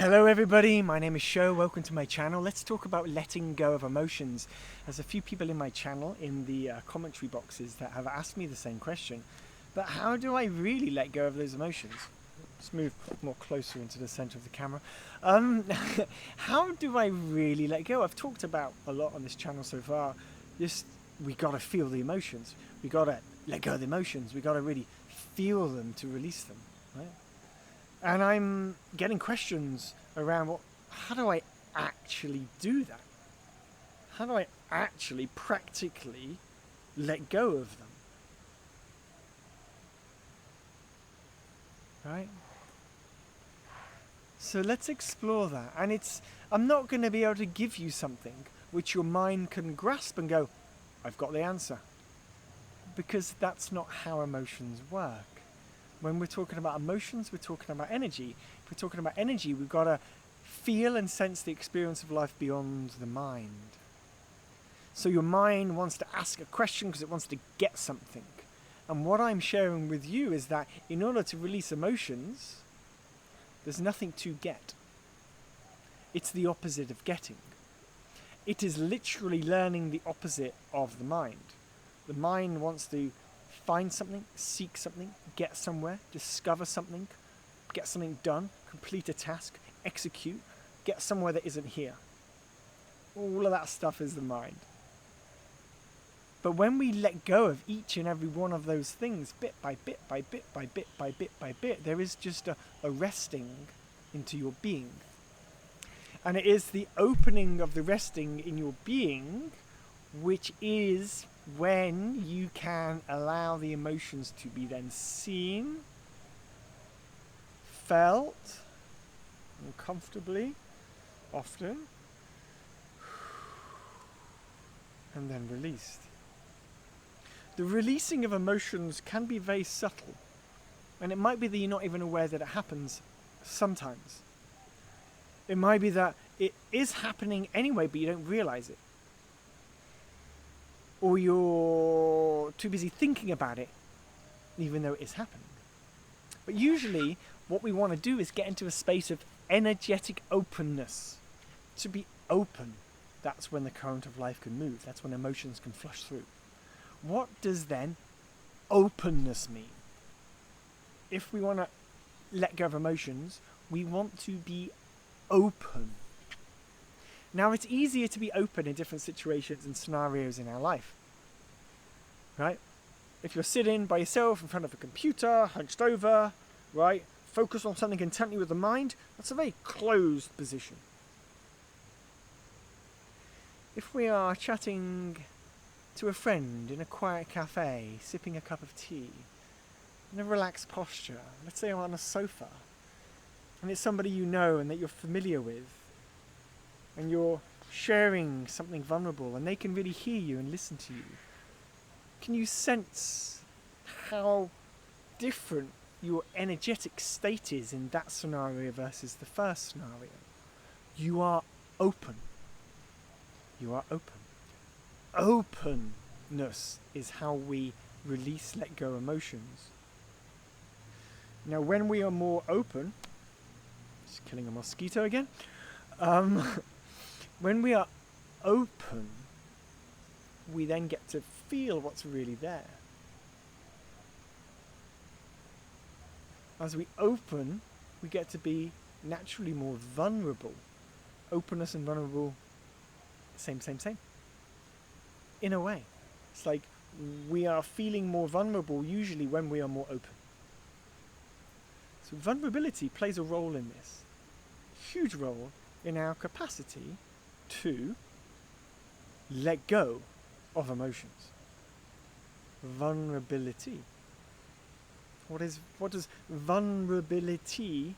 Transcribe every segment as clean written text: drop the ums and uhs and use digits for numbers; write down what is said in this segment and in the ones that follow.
Hello everybody, my name is Sho, welcome to my channel. Let's talk about letting go of emotions. There's a few people in my channel in the commentary boxes that have asked me the same question. But how do I really let go of those emotions? Let's move more closer into the center of the camera. How do I really let go? I've talked about a lot on this channel so far. We gotta feel the emotions. We gotta let go of the emotions. We gotta really feel them to release them, right? And I'm getting questions around, how do I actually do that? How do I actually practically let go of them? Right? So let's explore that. And I'm not going to be able to give you something which your mind can grasp and go, I've got the answer. Because that's not how emotions work. When we're talking about emotions, we're talking about energy. If we're talking about energy, we've got to feel and sense the experience of life beyond the mind. So your mind wants to ask a question because it wants to get something. And what I'm sharing with you is that in order to release emotions, there's nothing to get. It's the opposite of getting. It is literally learning the opposite of the mind. The mind wants to find something, seek something, get somewhere, discover something, get something done, complete a task, execute, get somewhere that isn't here. All of that stuff is the mind. But when we let go of each and every one of those things, bit by bit by bit by bit by bit by bit, there is just a resting into your being. And it is the opening of the resting in your being, which is when you can allow the emotions to be then seen, felt, uncomfortably, often, and then released. The releasing of emotions can be very subtle, and it might be that you're not even aware that it happens sometimes. It might be that it is happening anyway, but you don't realize it. Or you're too busy thinking about it, even though it is happening. But usually, what we want to do is get into a space of energetic openness. To be open, that's when the current of life can move. That's when emotions can flush through. What does then openness mean? If we want to let go of emotions, we want to be open. Now, it's easier to be open in different situations and scenarios in our life, right? If you're sitting by yourself in front of a computer, hunched over, right, focused on something intently with the mind, that's a very closed position. If we are chatting to a friend in a quiet cafe, sipping a cup of tea, in a relaxed posture, let's say I'm on a sofa, and it's somebody you know and that you're familiar with, and you're sharing something vulnerable and they can really hear you and listen to you, can you sense how different your energetic state is in that scenario versus the first scenario? You are open. You are open. Openness is how we release, let go emotions. Now, when we are more open, just killing a mosquito again. When we are open, we then get to feel what's really there. As we open, we get to be naturally more vulnerable. Openness and vulnerable, same. In a way. It's like we are feeling more vulnerable usually when we are more open. So vulnerability plays a role in this. Huge role in our capacity to let go of emotions. Vulnerability. What does vulnerability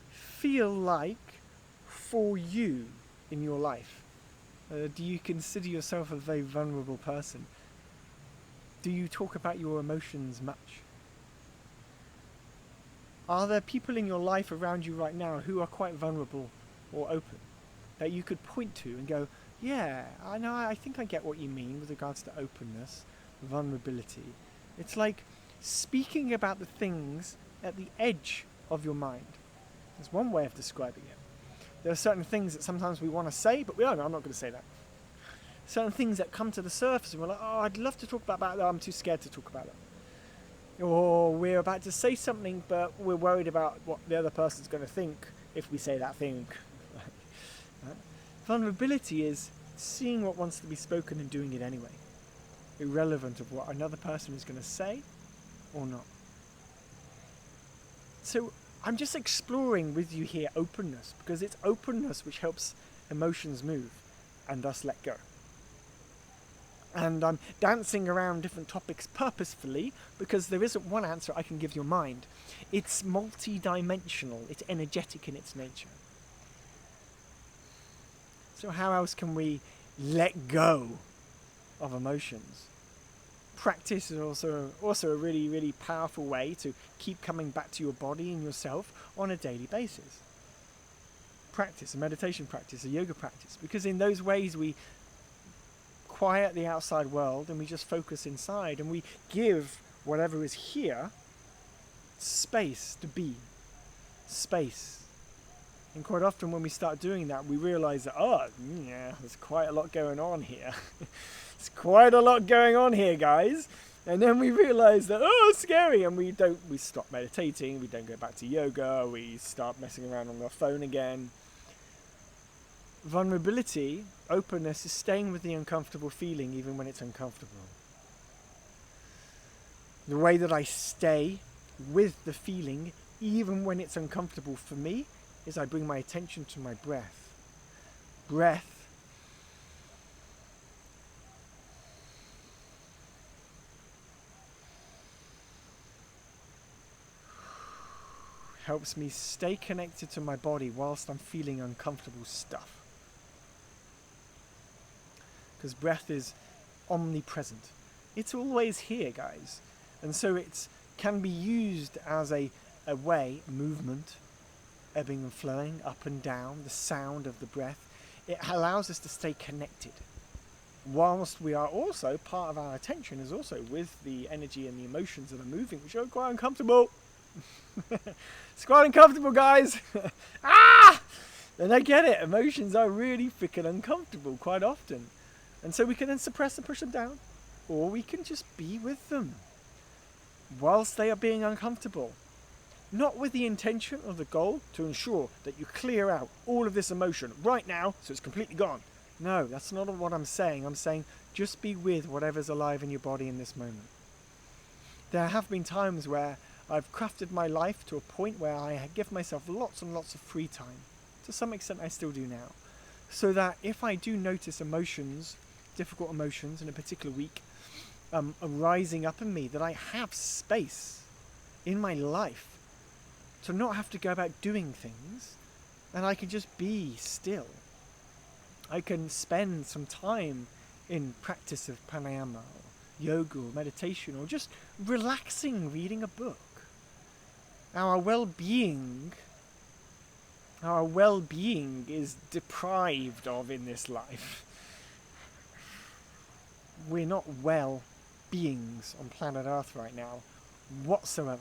feel like for you in your life? Do you consider yourself a very vulnerable person? Do you talk about your emotions much? Are there people in your life around you right now who are quite vulnerable or open that you could point to and go, yeah, I know, I think I get what you mean with regards to openness, vulnerability. It's like speaking about the things at the edge of your mind. There's one way of describing it. There are certain things that sometimes we want to say, but we don't know, I'm not going to say that. Certain things that come to the surface and we're like, oh, I'd love to talk about that, but I'm too scared to talk about it. Or we're about to say something, but we're worried about what the other person's going to think if we say that thing. Right? Vulnerability is seeing what wants to be spoken and doing it anyway, irrelevant of what another person is going to say or not. So I'm just exploring with you here openness, because it's openness which helps emotions move and thus let go. And I'm dancing around different topics purposefully because there isn't one answer I can give your mind. It's multi-dimensional, it's energetic in its nature. So how else can we let go of emotions? Practice is also a really, really powerful way to keep coming back to your body and yourself on a daily basis. Practice, a meditation practice, a yoga practice, because in those ways we quiet the outside world and we just focus inside and we give whatever is here space to be. Space. And quite often when we start doing that, we realize that, oh, yeah, there's quite a lot going on here. There's quite a lot going on here, guys. And then we realize that, oh, it's scary. And we stop meditating. We don't go back to yoga. We start messing around on our phone again. Vulnerability, openness, is staying with the uncomfortable feeling even when it's uncomfortable. The way that I stay with the feeling even when it's uncomfortable for me is I bring my attention to my breath. Breath helps me stay connected to my body whilst I'm feeling uncomfortable stuff. Because breath is omnipresent. It's always here, guys. And so it can be used as a way, movement, ebbing and flowing, up and down, the sound of the breath. It allows us to stay connected. Whilst we are also, part of our attention is also with the energy and the emotions that are moving, which are quite uncomfortable. It's quite uncomfortable, guys. And I get it. Emotions are really freaking uncomfortable quite often. And so we can then suppress and push them down. Or we can just be with them whilst they are being uncomfortable. Not with the intention or the goal to ensure that you clear out all of this emotion right now so it's completely gone. No, that's not what I'm saying. I'm saying just be with whatever's alive in your body in this moment. There have been times where I've crafted my life to a point where I give myself lots and lots of free time. To some extent I still do now. So that if I do notice emotions, difficult emotions in a particular week, arising up in me, that I have space in my life to not have to go about doing things, and I can just be still. I can spend some time in practice of pranayama, or yoga, or meditation, or just relaxing, reading a book. Our well-being is deprived of in this life. We're not well beings on planet Earth right now, whatsoever.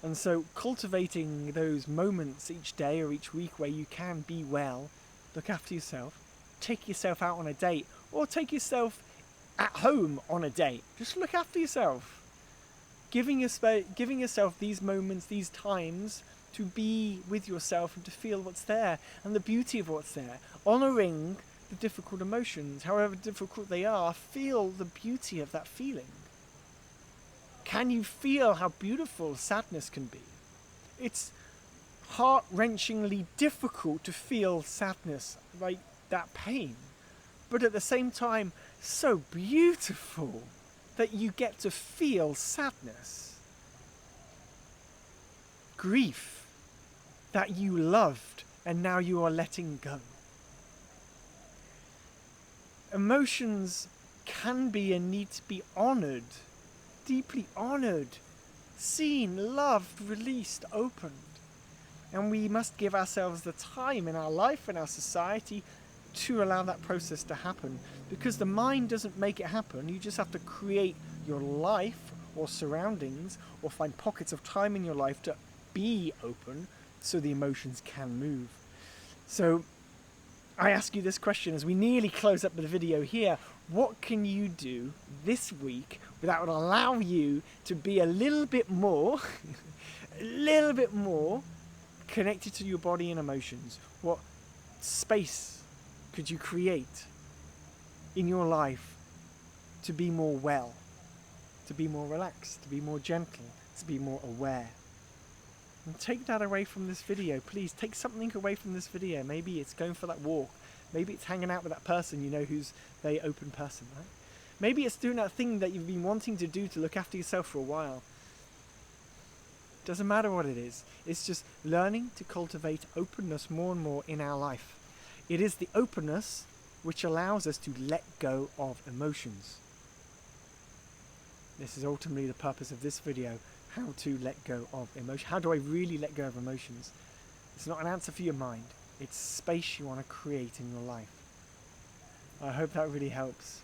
And so cultivating those moments each day or each week where you can be well, look after yourself, take yourself out on a date, or take yourself at home on a date. Just look after yourself. Giving yourself these moments, these times to be with yourself and to feel what's there and the beauty of what's there. Honouring the difficult emotions, however difficult they are, feel the beauty of that feeling. Can you feel how beautiful sadness can be? It's heart-wrenchingly difficult to feel sadness, like that pain, but at the same time, so beautiful that you get to feel sadness. Grief that you loved and now you are letting go. Emotions can be and need to be honoured, deeply honoured, seen, loved, released, opened. And we must give ourselves the time in our life and our society to allow that process to happen, because the mind doesn't make it happen. You just have to create your life or surroundings or find pockets of time in your life to be open so the emotions can move. So I ask you this question as we nearly close up the video here. What can you do this week that would allow you to be a little bit more, a little bit more connected to your body and emotions? What space could you create in your life to be more well, to be more relaxed, to be more gentle, to be more aware? And take that away from this video, please. Take something away from this video. Maybe it's going for that walk. Maybe it's hanging out with that person, you know, who's a very open person, right? Maybe it's doing that thing that you've been wanting to do to look after yourself for a while. Doesn't matter what it is. It's just learning to cultivate openness more and more in our life. It is the openness which allows us to let go of emotions. This is ultimately the purpose of this video. How to let go of emotion. How do I really let go of emotions? It's not an answer for your mind. It's space you want to create in your life. I hope that really helps.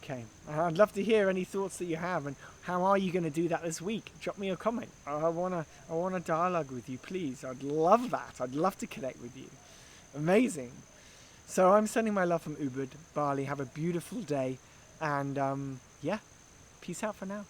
Okay, I'd love to hear any thoughts that you have, and how are you going to do that this week? Drop me a comment. I want to dialogue with you, please. I'd love that. I'd love to connect with you. Amazing. So I'm sending my love from Ubud, Bali. Have a beautiful day, and yeah, peace out for now.